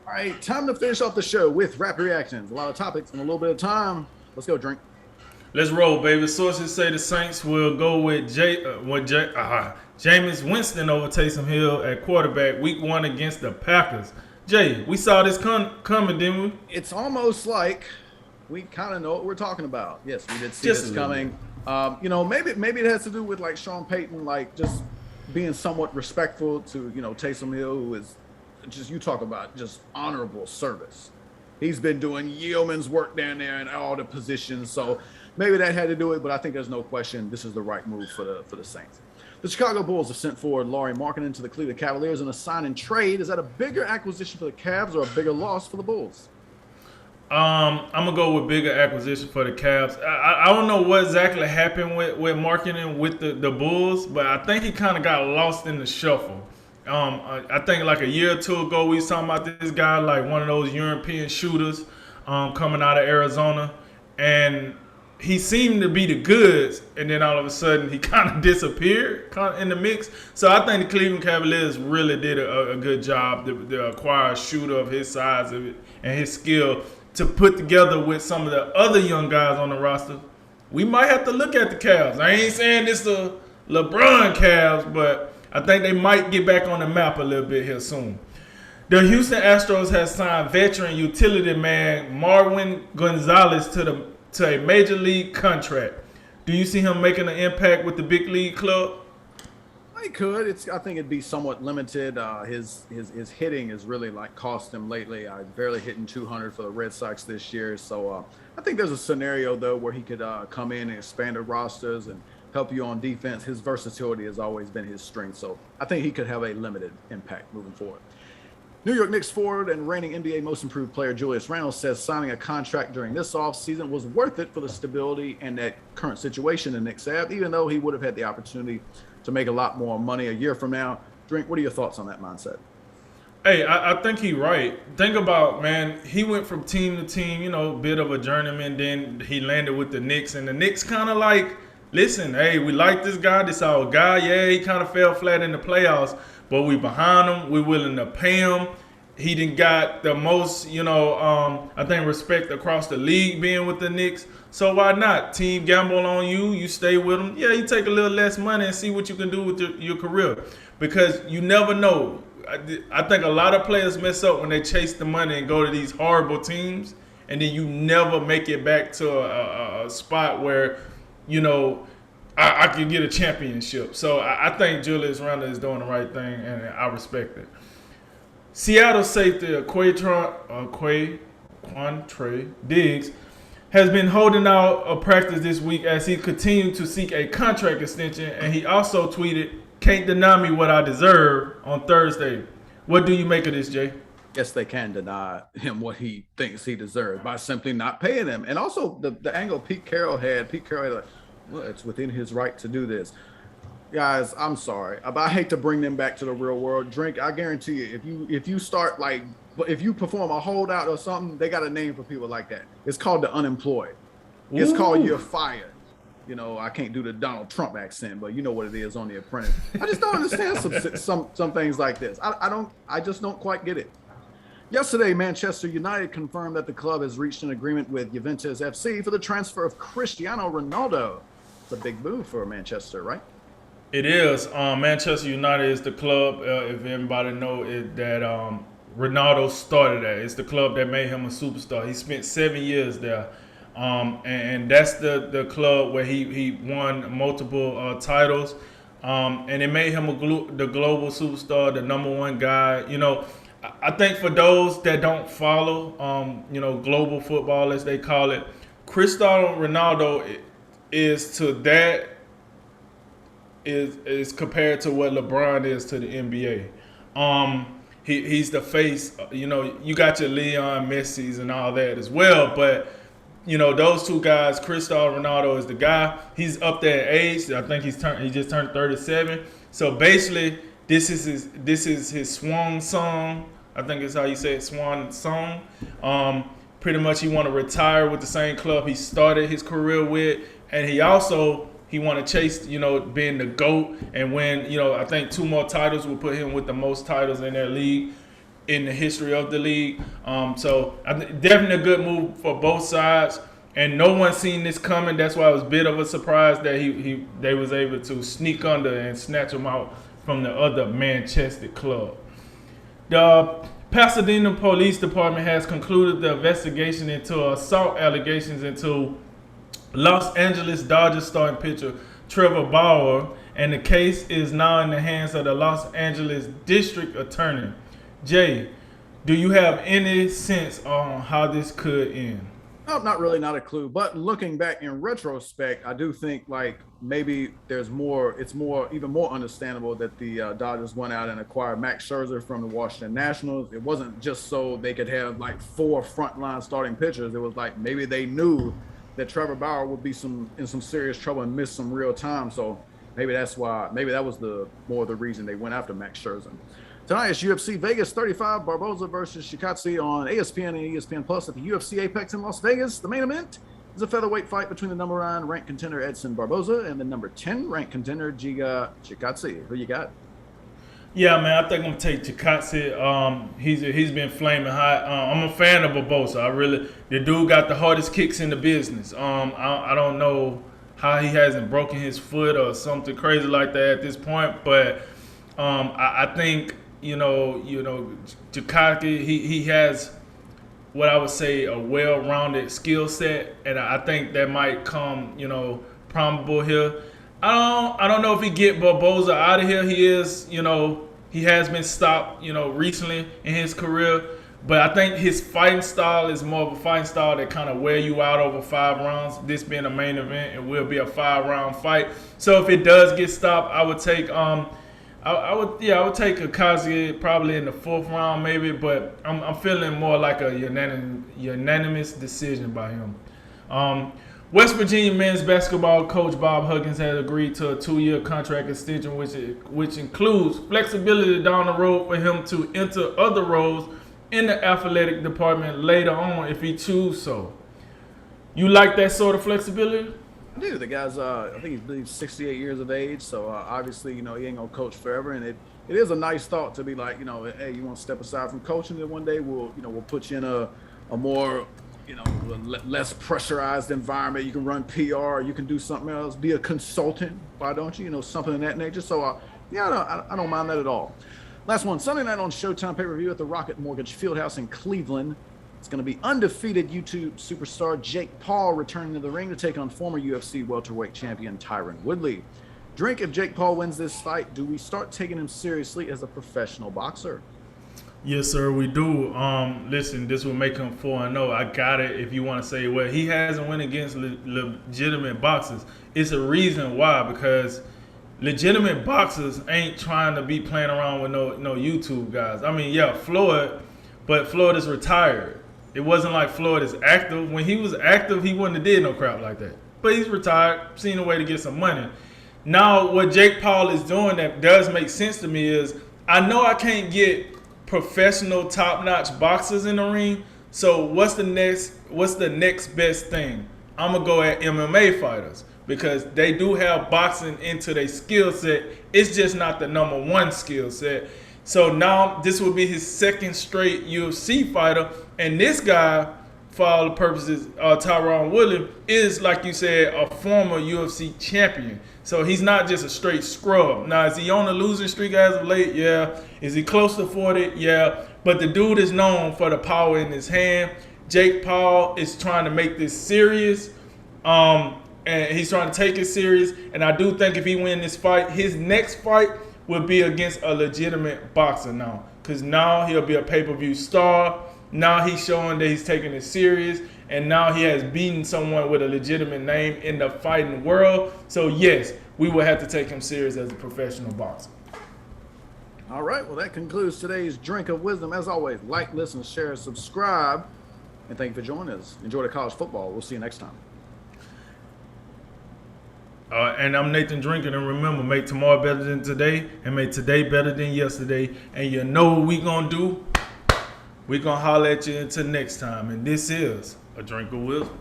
All right, time to finish off the show with rapid reactions. A lot of topics in a little bit of time. Let's go, drink. Let's roll, baby. Sources say the Saints will go with Jameis Winston over Taysom Hill at quarterback week 1 against the Packers. Jay, we saw this coming, didn't we? It's almost like we kind of know what we're talking about. Yes, we did see Just a this little bit. coming. Maybe it has to do with like Sean Payton, like just being somewhat respectful to Taysom Hill, who is just you talk about just honorable service. He's been doing yeoman's work down there in all the positions, so maybe that had to do it. But I think there's no question this is the right move for the Saints. The Chicago Bulls have sent forward Laurie Markkinen to the Cleveland Cavaliers in a sign and trade. Is that a bigger acquisition for the Cavs or a bigger loss for the Bulls? I'm gonna go with bigger acquisition for the Cavs. I don't know what exactly happened with marketing with the Bulls, but I think he kind of got lost in the shuffle. I think like a year or two ago we was talking about this guy, like one of those European shooters coming out of Arizona, and he seemed to be the goods, and then all of a sudden he kind of disappeared in the mix. So I think the Cleveland Cavaliers really did a good job to acquire a shooter of his size and his skill to put together with some of the other young guys on the roster. We might have to look at the Cavs. I ain't saying this the LeBron Cavs, but I think they might get back on the map a little bit here soon. The Houston Astros has signed veteran utility man Marwin Gonzalez to a major league contract. Do you see him making an impact with the big league club? He could. I think it'd be somewhat limited. His hitting is really like cost him lately. I barely hitting 200 for the Red Sox this year. So I think there's a scenario though where he could come in and expand the rosters and help you on defense. His versatility has always been his strength. So I think he could have a limited impact moving forward. New York Knicks forward and reigning NBA Most Improved player Julius Randle says signing a contract during this offseason was worth it for the stability and that current situation the Knicks have, even though he would have had the opportunity to make a lot more money a year from now. Drink, what are your thoughts on that mindset? Hey, I think he's right. Think about, man, he went from team to team, bit of a journeyman. Then he landed with the Knicks, and the Knicks kind of like, listen, hey, we like this guy. This our guy. Yeah, he kind of fell flat in the playoffs, but we behind him. We're willing to pay him. He didn't got the most, I think respect across the league being with the Knicks. So why not? Team gamble on you. You stay with them. Yeah, you take a little less money and see what you can do with your career. Because you never know. I think a lot of players mess up when they chase the money and go to these horrible teams. And then you never make it back to a spot where, I could get a championship. So I think Julius Randle is doing the right thing, and I respect it. Seattle safety Quantre Diggs has been holding out a practice this week as he continued to seek a contract extension, and he also tweeted, "Can't deny me what I deserve" on Thursday. What do you make of this, Jay? Yes, they can deny him what he thinks he deserved by simply not paying him. And also the angle Pete Carroll had like, well, it's within his right to do this. Guys, I'm sorry, but I hate to bring them back to the real world. Drink, I guarantee you, if you start like, if you perform a holdout or something, they got a name for people like that. It's called the unemployed. It's called you're fired. I can't do the Donald Trump accent, but you know what it is on The Apprentice. I just don't understand some things like this. I just don't quite get it. Yesterday, Manchester United confirmed that the club has reached an agreement with Juventus FC for the transfer of Cristiano Ronaldo. It's a big move for Manchester, right? It is. Manchester United is the club, if everybody know it, that Ronaldo started at. It's the club that made him a superstar. He spent 7 years there. And that's the club where he won multiple titles. And it made him the global superstar, the number one guy. I think for those that don't follow, global football, as they call it, Cristiano Ronaldo is compared to what LeBron is to the NBA. He's the face. You got your Leon Messi's and all that as well, but those two guys, Cristiano Ronaldo is the guy. He's up there in age. I think he just turned 37. So basically, this is his swan song. I think it's how you say it, swan song. Pretty much he want to retire with the same club he started his career with, and he want to chase, being the GOAT and win, I think 2 more titles will put him with the most titles in that league. in the history of the league. So definitely a good move for both sides. And no one seen this coming. That's why it was a bit of a surprise that they was able to sneak under and snatch him out from the other Manchester club. The Pasadena Police Department has concluded the investigation into assault allegations into Los Angeles Dodgers starting pitcher Trevor Bauer, and the case is now in the hands of the Los Angeles District Attorney. Jay, do you have any sense on how this could end? No, not really, not a clue. But looking back in retrospect, I do think like maybe there's more. It's even more understandable that the Dodgers went out and acquired Max Scherzer from the Washington Nationals. It wasn't just so they could have like 4 frontline starting pitchers. It was like maybe they knew that Trevor Bauer would be in some serious trouble and miss some real time. So maybe that's why. Maybe that was the reason they went after Max Scherzer. Tonight is UFC Vegas 35, Barboza versus Shikatsi on ESPN and ESPN Plus at the UFC Apex in Las Vegas. The main event is a featherweight fight between the number 9 ranked contender Edson Barboza and the number 10 ranked contender Giga Shikatsi. Who you got? Yeah, man, I think I'm gonna take Chikadze. He's been flaming hot. I'm a fan of Barboza. The dude got the hardest kicks in the business. I don't know how he hasn't broken his foot or something crazy like that at this point, but I think. Chikadze, he has what I would say a well-rounded skill set, and I think that might come, probable here. I don't know if he get Barboza out of here. He has been stopped, recently in his career, but I think his fighting style is more of a fighting style that kind of wear you out over 5 rounds. This being a main event, it will be a 5-round fight. So if it does get stopped, I would take I would take Chikadze probably in the 4th round maybe, but I'm feeling more like a unanimous decision by him. West Virginia men's basketball coach Bob Huggins has agreed to a 2-year contract extension, which includes flexibility down the road for him to enter other roles in the athletic department later on if he chooses so. You like that sort of flexibility? I do. The guy's, I think he's 68 years of age, so obviously, he ain't gonna coach forever, and it is a nice thought to be like, hey, you want to step aside from coaching, and one day we'll put you in a more, less pressurized environment. You can run PR, you can do something else, be a consultant. Why don't you? Something of that nature. So, I don't mind that at all. Last one, Sunday night on Showtime pay-per-view at the Rocket Mortgage Fieldhouse in Cleveland. It's going to be undefeated YouTube superstar Jake Paul returning to the ring to take on former UFC welterweight champion Tyron Woodley. Drink, if Jake Paul wins this fight, do we start taking him seriously as a professional boxer? Yes, sir, we do. Listen, this will make him 4-0. I got it. If you want to say, well, he hasn't went against legitimate boxers. It's a reason why, because legitimate boxers ain't trying to be playing around with no YouTube guys. I mean, yeah, Floyd, but Floyd is retired. It wasn't like Floyd is active. When he was active, he wouldn't have did no crap like that. But he's retired, seen a way to get some money. Now, what Jake Paul is doing that does make sense to me is, I know I can't get professional, top-notch boxers in the ring. So what's the next best thing? I'm gonna go at MMA fighters, because they do have boxing into their skill set. It's just not the number 1 skill set. So now this will be his 2nd straight UFC fighter. And this guy, for all the purposes, Tyron Woodley, is, like you said, a former UFC champion. So he's not just a straight scrub. Now, is he on a losing streak as of late? Yeah. Is he close to 40? Yeah. But the dude is known for the power in his hand. Jake Paul is trying to make this serious. And he's trying to take it serious. And I do think if he wins this fight, his next fight will be against a legitimate boxer now. Because now he'll be a pay-per-view star. Now he's showing that he's taking it serious. And now he has beaten someone with a legitimate name in the fighting world. So, yes, we will have to take him serious as a professional boxer. All right. Well, that concludes today's Drink of Wisdom. As always, like, listen, share, subscribe. And thank you for joining us. Enjoy the college football. We'll see you next time. And I'm Nathan Drinking, and remember, make tomorrow better than today, and make today better than yesterday. And you know what we gonna do? We gonna holler at you until next time. And this is a Drink of Wisdom.